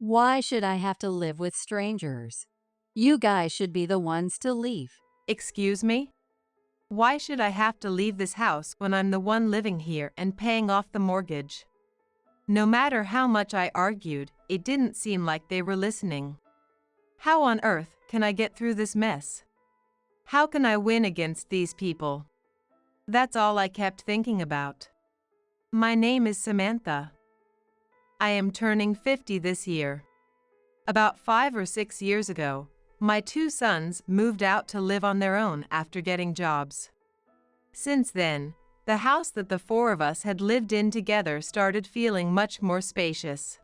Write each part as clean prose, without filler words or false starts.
Why should I have to live with strangers? You guys should be the ones to leave. Excuse me? Why should I have to leave this house when I'm the one living here and paying off the mortgage? No matter how much I argued, it didn't seem like they were listening. How on earth can I get through this mess? How can I win against these people? That's all I kept thinking about. My name is Samantha. I am turning 50 this year. About 5 or 6 years ago, my two sons moved out to live on their own after getting jobs. Since then, the house that the four of us had lived in together started feeling much more spacious.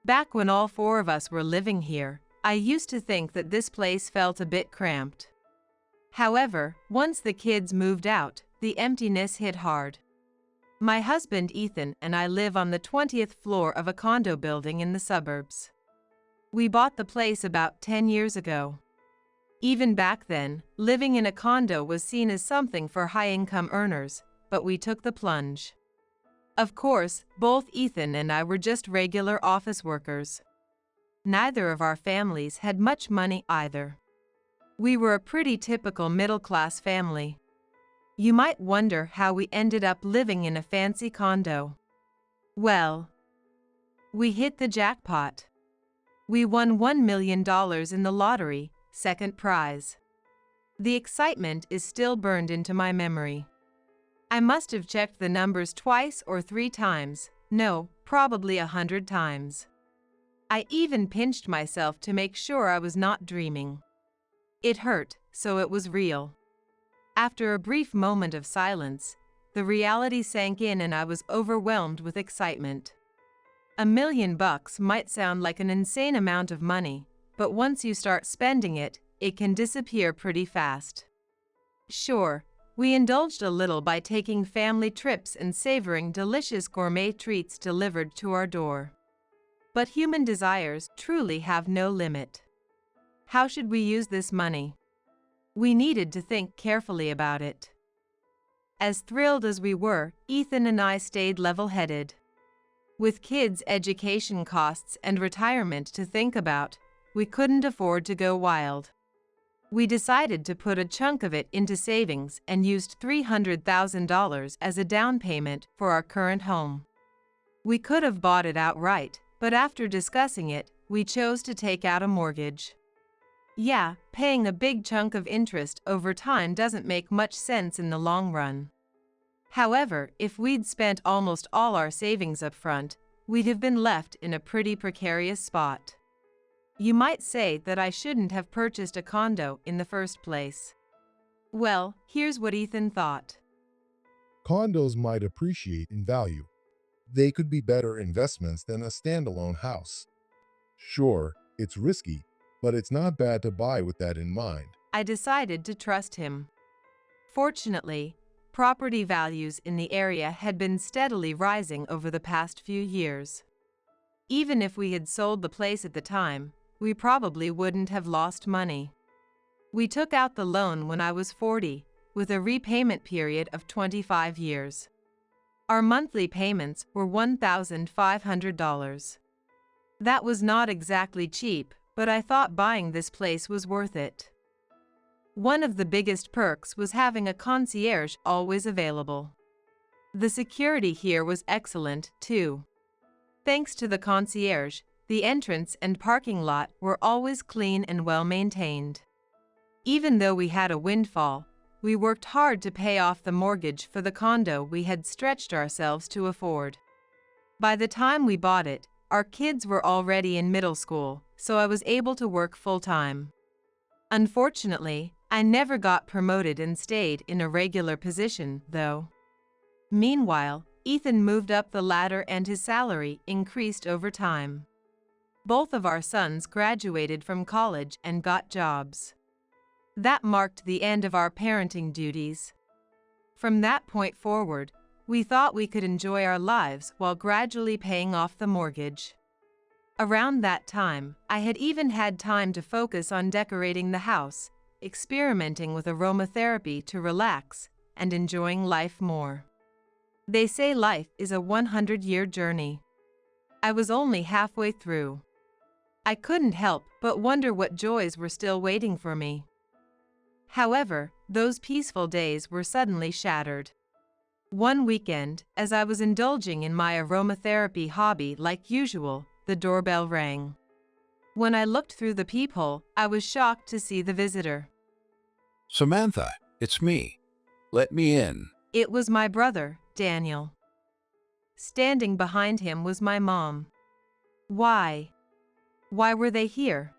Back when all four of us were living here, I used to think that this place felt a bit cramped. However, once the kids moved out, the emptiness hit hard. My husband Ethan and I live on the 20th floor of a condo building in the suburbs. We bought the place about 10 years ago. Even back then, living in a condo was seen as something for high-income earners, but we took the plunge. Of course, both Ethan and I were just regular office workers. Neither of our families had much money either. We were a pretty typical middle-class family. You might wonder how we ended up living in a fancy condo. Well, we hit the jackpot. We won $1 million in the lottery, second prize. The excitement is still burned into my memory. I must have checked the numbers twice or 3 times, no, probably 100 times. I even pinched myself to make sure I was not dreaming. It hurt, so it was real. After a brief moment of silence, the reality sank in and I was overwhelmed with excitement. $1 million might sound like an insane amount of money, but once you start spending it, it can disappear pretty fast. Sure, we indulged a little by taking family trips and savoring delicious gourmet treats delivered to our door. But human desires truly have no limit. How should we use this money? We needed to think carefully about it. As thrilled as we were, Ethan and I stayed level-headed. With kids' education costs and retirement to think about, we couldn't afford to go wild. We decided to put a chunk of it into savings and used $300,000 as a down payment for our current home. We could have bought it outright, but after discussing it, we chose to take out a mortgage. Yeah, paying a big chunk of interest over time doesn't make much sense in the long run. However, if we'd spent almost all our savings up front, we'd have been left in a pretty precarious spot. You might say that I shouldn't have purchased a condo in the first place. Well, here's what Ethan thought. Condos might appreciate in value. They could be better investments than a standalone house. Sure, it's risky, but it's not bad to buy with that in mind. I decided to trust him. Fortunately, property values in the area had been steadily rising over the past few years. Even if we had sold the place at the time, we probably wouldn't have lost money. We took out the loan when I was 40, with a repayment period of 25 years. Our monthly payments were $1,500. That was not exactly cheap, but I thought buying this place was worth it. One of the biggest perks was having a concierge always available. The security here was excellent, too. Thanks to the concierge, the entrance and parking lot were always clean and well maintained. Even though we had a windfall, we worked hard to pay off the mortgage for the condo we had stretched ourselves to afford. By the time we bought it, our kids were already in middle school, so I was able to work full-time. Unfortunately, I never got promoted and stayed in a regular position, though. Meanwhile, Ethan moved up the ladder and his salary increased over time. Both of our sons graduated from college and got jobs. That marked the end of our parenting duties. From that point forward, we thought we could enjoy our lives while gradually paying off the mortgage. Around that time, I had even had time to focus on decorating the house, experimenting with aromatherapy to relax, and enjoying life more. They say life is a 100-year journey. I was only halfway through. I couldn't help but wonder what joys were still waiting for me. However, those peaceful days were suddenly shattered. One weekend, as I was indulging in my aromatherapy hobby like usual, the doorbell rang. When I looked through the peephole, I was shocked to see the visitor. Samantha, it's me. Let me in. It was my brother, Daniel. Standing behind him was my mom. Why? Why were they here?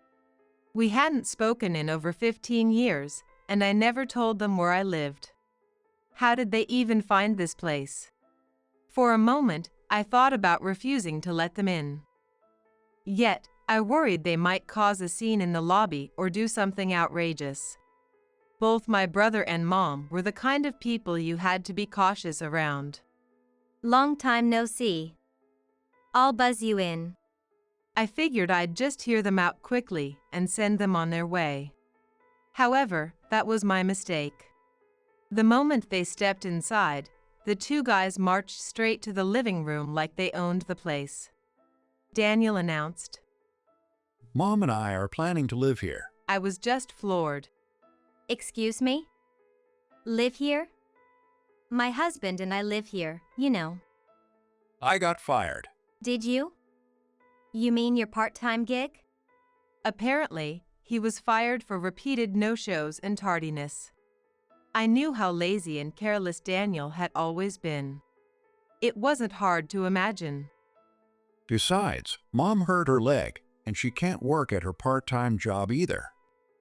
We hadn't spoken in over 15 years, and I never told them where I lived. How did they even find this place? For a moment, I thought about refusing to let them in. Yet, I worried they might cause a scene in the lobby or do something outrageous. Both my brother and mom were the kind of people you had to be cautious around. Long time no see. I'll buzz you in. I figured I'd just hear them out quickly and send them on their way. However, that was my mistake. The moment they stepped inside, the two guys marched straight to the living room like they owned the place. Daniel announced. Mom and I are planning to live here. I was just floored. Excuse me? Live here? My husband and I live here, you know. I got fired. Did you? You mean your part-time gig? Apparently, he was fired for repeated no-shows and tardiness. I knew how lazy and careless Daniel had always been. It wasn't hard to imagine. Besides, Mom hurt her leg, and she can't work at her part-time job either.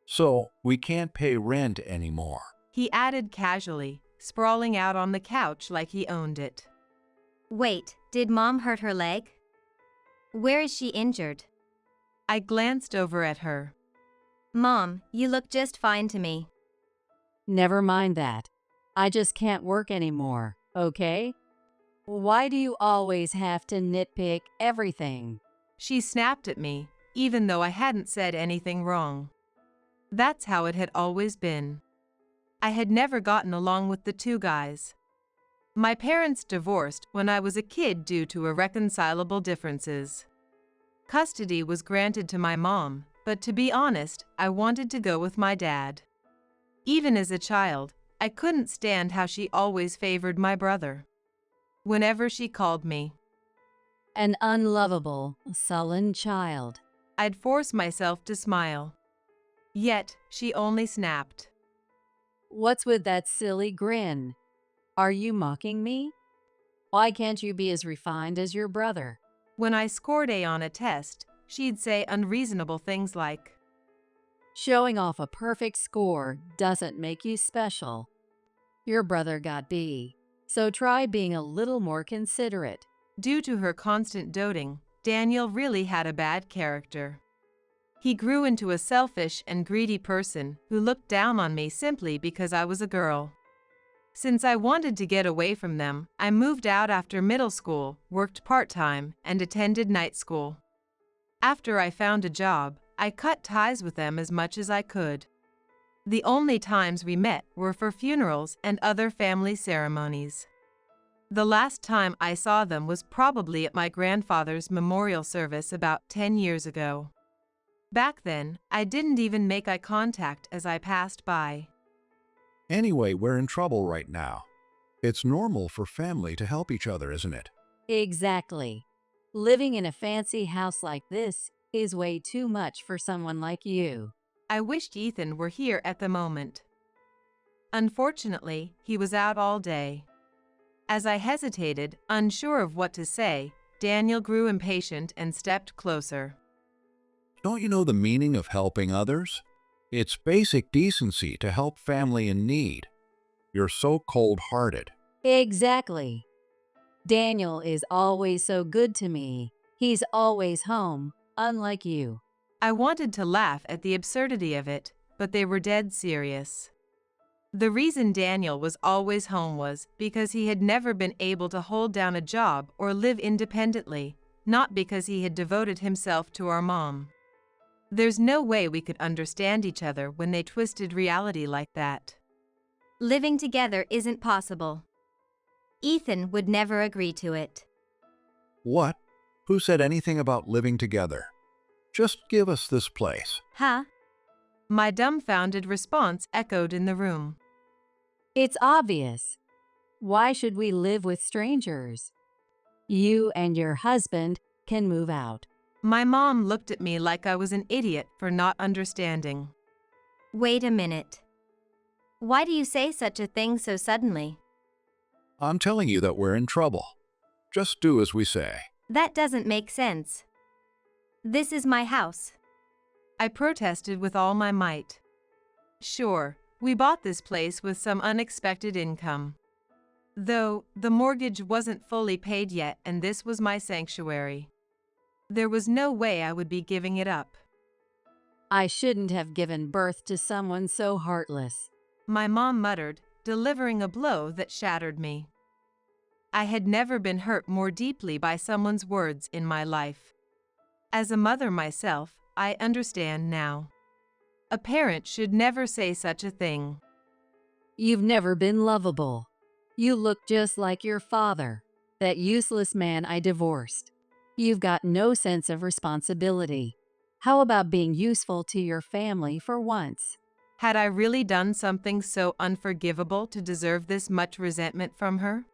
So, we can't pay rent anymore. He added casually, sprawling out on the couch like he owned it. Wait, did Mom hurt her leg? Where is she injured? I glanced over at her. Mom, you look just fine to me. Never mind that. I just can't work anymore, okay? Why do you always have to nitpick everything? She snapped at me, even though I hadn't said anything wrong. That's how it had always been. I had never gotten along with the two guys. My parents divorced when I was a kid due to irreconcilable differences. Custody was granted to my mom, but to be honest, I wanted to go with my dad. Even as a child, I couldn't stand how she always favored my brother. Whenever she called me An unlovable, sullen child. I'd force myself to smile. Yet, she only snapped. What's with that silly grin? Are you mocking me? Why can't you be as refined as your brother? When I scored A on a test, she'd say unreasonable things like, Showing off a perfect score doesn't make you special. Your brother got B, so try being a little more considerate. Due to her constant doting, Daniel really had a bad character. He grew into a selfish and greedy person who looked down on me simply because I was a girl. Since I wanted to get away from them, I moved out after middle school, worked part-time, and attended night school. After I found a job, I cut ties with them as much as I could. The only times we met were for funerals and other family ceremonies. The last time I saw them was probably at my grandfather's memorial service about 10 years ago. Back then, I didn't even make eye contact as I passed by. Anyway, we're in trouble right now. It's normal for family to help each other, isn't it? Exactly. Living in a fancy house like this is way too much for someone like you. I wished Ethan were here at the moment. Unfortunately, he was out all day. As I hesitated, unsure of what to say, Daniel grew impatient and stepped closer. Don't you know the meaning of helping others? It's basic decency to help family in need. You're so cold-hearted. Exactly. Daniel is always so good to me. He's always home, unlike you. I wanted to laugh at the absurdity of it, but they were dead serious. The reason Daniel was always home was because he had never been able to hold down a job or live independently, not because he had devoted himself to our mom. There's no way we could understand each other when they twisted reality like that. Living together isn't possible. Ethan would never agree to it. What? Who said anything about living together? Just give us this place. Huh? My dumbfounded response echoed in the room. It's obvious. Why should we live with strangers? You and your husband can move out. My mom looked at me like I was an idiot for not understanding. Wait a minute. Why do you say such a thing so suddenly? I'm telling you that we're in trouble. Just do as we say. That doesn't make sense. This is my house. I protested with all my might. Sure, we bought this place with some unexpected income. Though, the mortgage wasn't fully paid yet and this was my sanctuary. There was no way I would be giving it up. I shouldn't have given birth to someone so heartless. My mom muttered, delivering a blow that shattered me. I had never been hurt more deeply by someone's words in my life. As a mother myself, I understand now. A parent should never say such a thing. You've never been lovable. You look just like your father, that useless man I divorced. You've got no sense of responsibility. How about being useful to your family for once? Had I really done something so unforgivable to deserve this much resentment from her?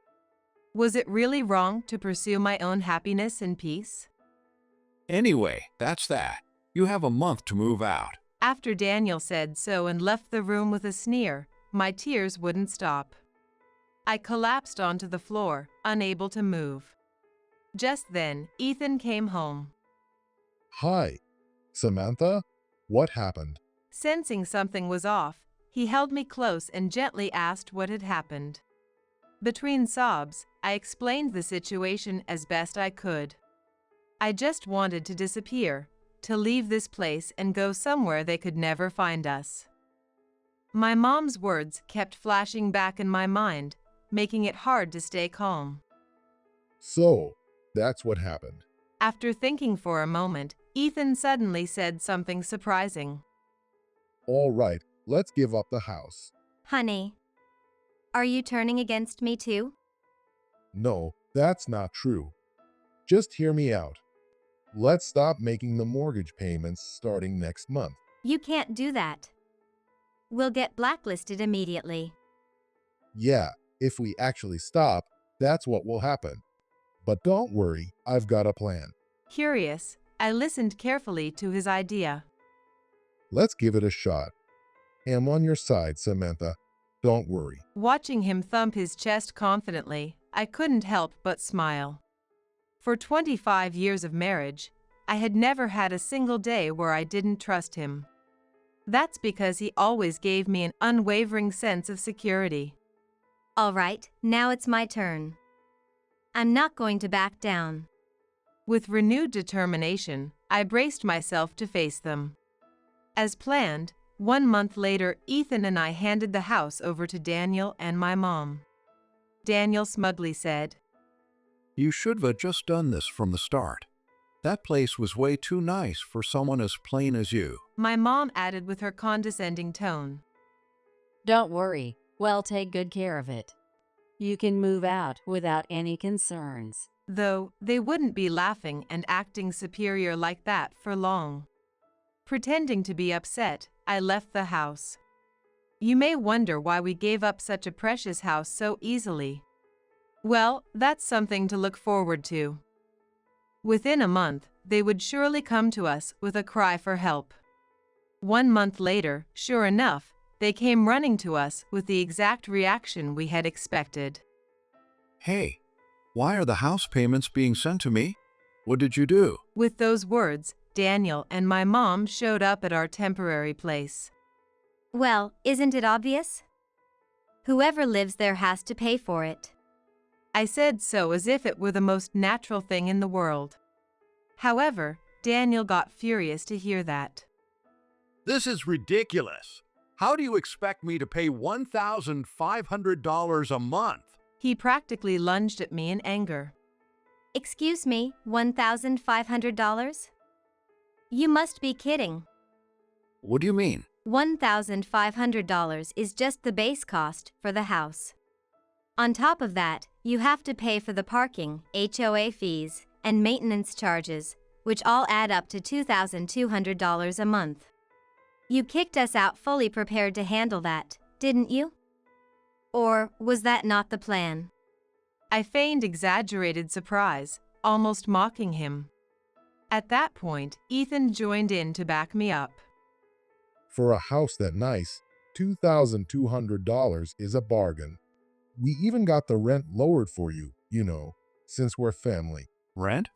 Was it really wrong to pursue my own happiness and peace? Anyway, that's that. You have a month to move out. After Daniel said so and left the room with a sneer, my tears wouldn't stop. I collapsed onto the floor, unable to move. Just then, Ethan came home. Hi, Samantha? What happened? Sensing something was off, he held me close and gently asked what had happened. Between sobs, I explained the situation as best I could. I just wanted to disappear, to leave this place and go somewhere they could never find us. My mom's words kept flashing back in my mind, making it hard to stay calm. So, that's what happened. After thinking for a moment, Ethan suddenly said something surprising. All right, let's give up the house. Honey, are you turning against me too? No, that's not true. Just hear me out. Let's stop making the mortgage payments starting next month. You can't do that. We'll get blacklisted immediately. Yeah, if we actually stop, that's what will happen. But don't worry, I've got a plan. Curious, I listened carefully to his idea. Let's give it a shot. I'm on your side, Samantha. Don't worry. Watching him thump his chest confidently, I couldn't help but smile. For 25 years of marriage, I had never had a single day where I didn't trust him. That's because he always gave me an unwavering sense of security. All right, now it's my turn. I'm not going to back down. With renewed determination, I braced myself to face them. As planned, 1 month later, Ethan and I handed the house over to Daniel and my mom. Daniel smugly said, You should have just done this from the start. That place was way too nice for someone as plain as you. My mom added with her condescending tone. Don't worry, we'll take good care of it. You can move out without any concerns. Though they wouldn't be laughing and acting superior like that for long. Pretending to be upset, I left the house. You may wonder why we gave up such a precious house so easily. Well, that's something to look forward to. Within a month, they would surely come to us with a cry for help. 1 month later, sure enough, they came running to us with the exact reaction we had expected. Hey, why are the house payments being sent to me? What did you do? With those words, Daniel and my mom showed up at our temporary place. Well, isn't it obvious? Whoever lives there has to pay for it. I said so as if it were the most natural thing in the world. However, Daniel got furious to hear that. This is ridiculous. How do you expect me to pay $1,500 a month? He practically lunged at me in anger. Excuse me, $1,500? You must be kidding. What do you mean? $1,500 is just the base cost for the house. On top of that, you have to pay for the parking, HOA fees, and maintenance charges, which all add up to $2,200 a month. You kicked us out fully prepared to handle that, didn't you? Or was that not the plan? I feigned exaggerated surprise, almost mocking him. At that point, Ethan joined in to back me up. For a house that nice, $2,200 is a bargain. We even got the rent lowered for you, since we're family. Rent?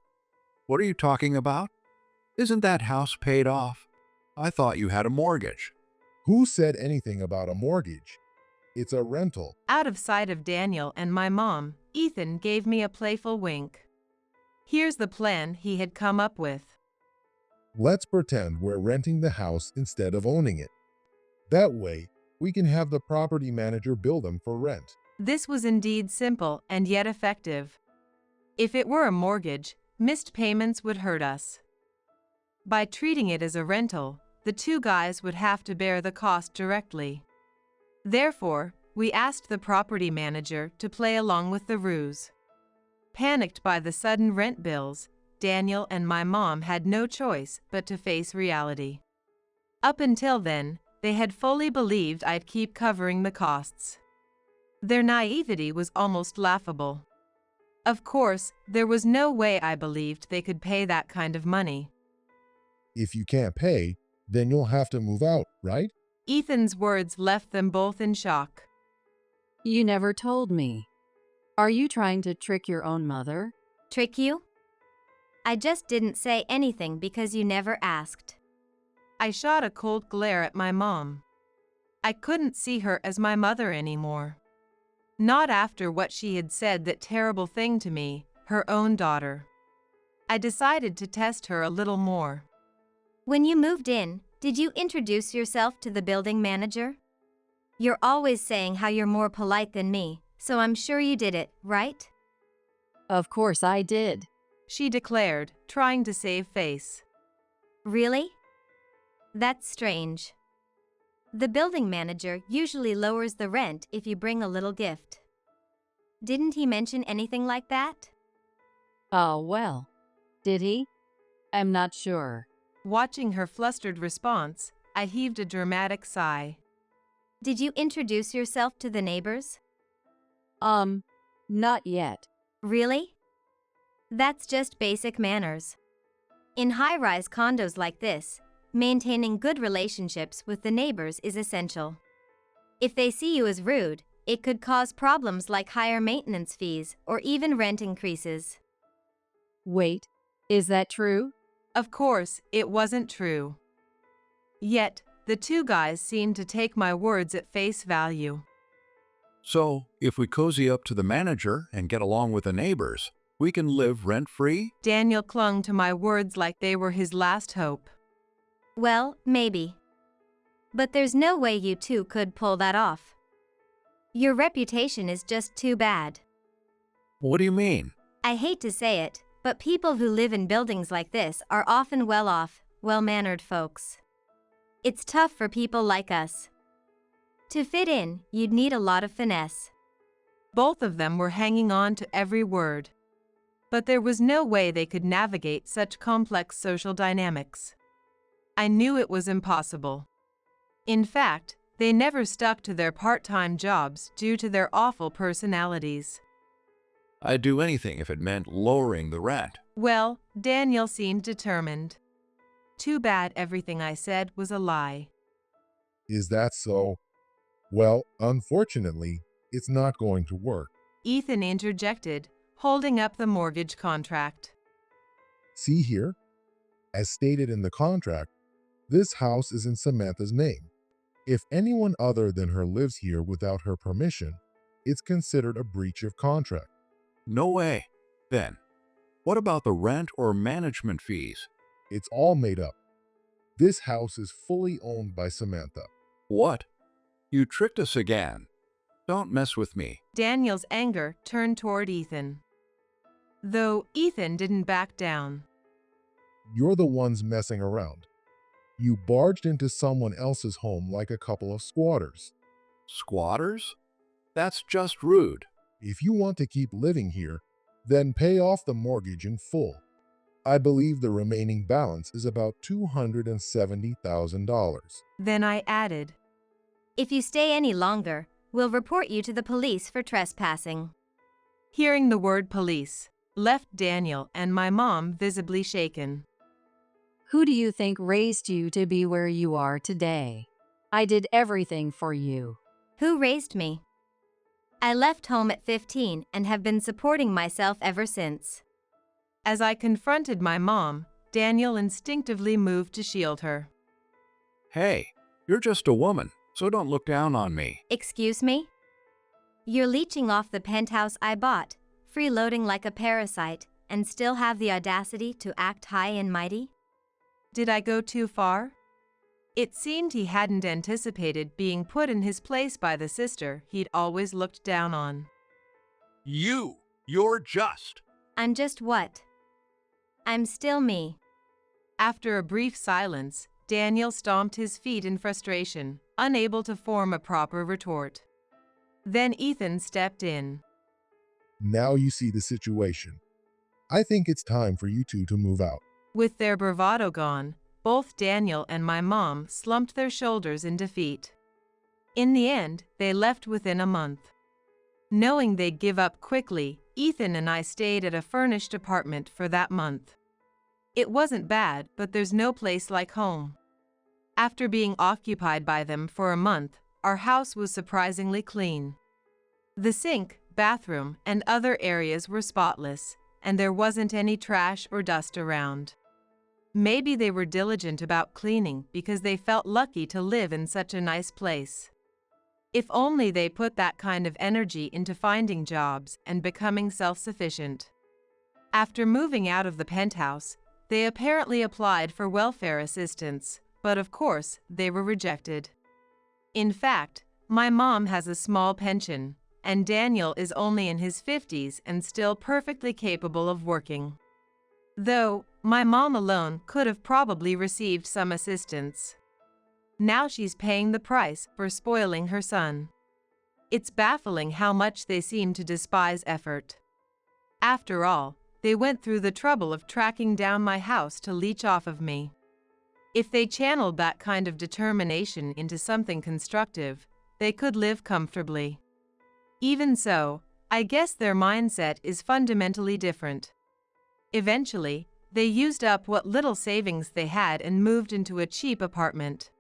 What are you talking about? Isn't that house paid off? I thought you had a mortgage. Who said anything about a mortgage? It's a rental. Out of sight of Daniel and my mom, Ethan gave me a playful wink. Here's the plan he had come up with. Let's pretend we're renting the house instead of owning it. That way, we can have the property manager bill them for rent. This was indeed simple and yet effective. If it were a mortgage, missed payments would hurt us. By treating it as a rental, the two guys would have to bear the cost directly. Therefore, we asked the property manager to play along with the ruse. Panicked by the sudden rent bills, Daniel and my mom had no choice but to face reality. Up until then, they had fully believed I'd keep covering the costs. Their naivety was almost laughable. Of course, there was no way I believed they could pay that kind of money. If you can't pay, then you'll have to move out, right? Ethan's words left them both in shock. You never told me. Are you trying to trick your own mother? Trick you? I just didn't say anything because you never asked. I shot a cold glare at my mom. I couldn't see her as my mother anymore. Not after what she had said, that terrible thing to me, her own daughter. I decided to test her a little more. When you moved in, did you introduce yourself to the building manager? You're always saying how you're more polite than me, so I'm sure you did it, right? Of course I did. She declared, trying to save face. Really? That's strange. The building manager usually lowers the rent if you bring a little gift. Didn't he mention anything like that? Oh, well. Did he? I'm not sure. Watching her flustered response, I heaved a dramatic sigh. Did you introduce yourself to the neighbors? Not yet. Really? That's just basic manners. In high-rise condos like this, maintaining good relationships with the neighbors is essential. If they see you as rude, it could cause problems like higher maintenance fees or even rent increases. Wait, is that true? Of course, it wasn't true. Yet, the two guys seemed to take my words at face value. So, if we cozy up to the manager and get along with the neighbors, we can live rent-free? Daniel clung to my words like they were his last hope. Well, maybe. But there's no way you two could pull that off. Your reputation is just too bad. What do you mean? I hate to say it, but people who live in buildings like this are often well-off, well-mannered folks. It's tough for people like us. To fit in, you'd need a lot of finesse. Both of them were hanging on to every word. But there was no way they could navigate such complex social dynamics. I knew it was impossible. In fact, they never stuck to their part-time jobs due to their awful personalities. I'd do anything if it meant lowering the rent. Well, Daniel seemed determined. Too bad everything I said was a lie. Is that so? Well, unfortunately, it's not going to work. Ethan interjected, holding up the mortgage contract. See here? As stated in the contract, this house is in Samantha's name. If anyone other than her lives here without her permission, it's considered a breach of contract. No way. Then, what about the rent or management fees? It's all made up. This house is fully owned by Samantha. What? You tricked us again. Don't mess with me. Daniel's anger turned toward Ethan. Though Ethan didn't back down. You're the ones messing around. You barged into someone else's home like a couple of squatters. Squatters? That's just rude. If you want to keep living here, then pay off the mortgage in full. I believe the remaining balance is about $270,000. Then I added, If you stay any longer, we'll report you to the police for trespassing. Hearing the word police left Daniel and my mom visibly shaken. Who do you think raised you to be where you are today? I did everything for you. Who raised me? I left home at 15 and have been supporting myself ever since. As I confronted my mom, Daniel instinctively moved to shield her. Hey, you're just a woman, so don't look down on me. Excuse me? You're leeching off the penthouse I bought, freeloading like a parasite, and still have the audacity to act high and mighty? Did I go too far? It seemed he hadn't anticipated being put in his place by the sister he'd always looked down on. You're just. I'm just what? I'm still me. After a brief silence, Daniel stomped his feet in frustration, unable to form a proper retort. Then Ethan stepped in. Now you see the situation. I think it's time for you two to move out. With their bravado gone, both Daniel and my mom slumped their shoulders in defeat. In the end, they left within a month. Knowing they'd give up quickly, Ethan and I stayed at a furnished apartment for that month. It wasn't bad, but there's no place like home. After being occupied by them for a month, our house was surprisingly clean. The sink, bathroom, and other areas were spotless, and there wasn't any trash or dust around. Maybe they were diligent about cleaning because they felt lucky to live in such a nice place. If only they put that kind of energy into finding jobs and becoming self-sufficient. After moving out of the penthouse, they apparently applied for welfare assistance, but of course, they were rejected. In fact, my mom has a small pension, and Daniel is only in his 50s and still perfectly capable of working. Though, my mom alone could have probably received some assistance. Now she's paying the price for spoiling her son. It's baffling how much they seem to despise effort. After all, they went through the trouble of tracking down my house to leech off of me. If they channeled that kind of determination into something constructive, they could live comfortably. Even so, I guess their mindset is fundamentally different. Eventually, they used up what little savings they had and moved into a cheap apartment.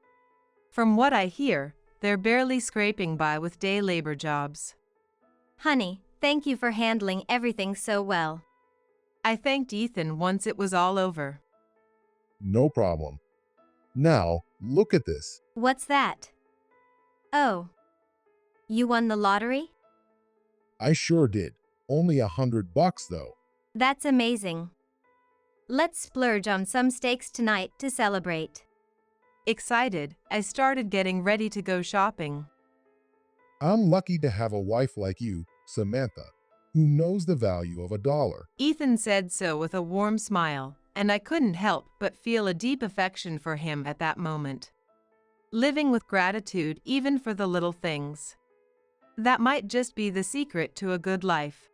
From what I hear, they're barely scraping by with day labor jobs. Honey, thank you for handling everything so well. I thanked Ethan once it was all over. No problem. Now, look at this. What's that? Oh. You won the lottery? I sure did. Only $100 though. That's amazing. Let's splurge on some steaks tonight to celebrate. Excited, I started getting ready to go shopping. I'm lucky to have a wife like you, Samantha, who knows the value of $1. Ethan said so with a warm smile, and I couldn't help but feel a deep affection for him at that moment. Living with gratitude even for the little things. That might just be the secret to a good life.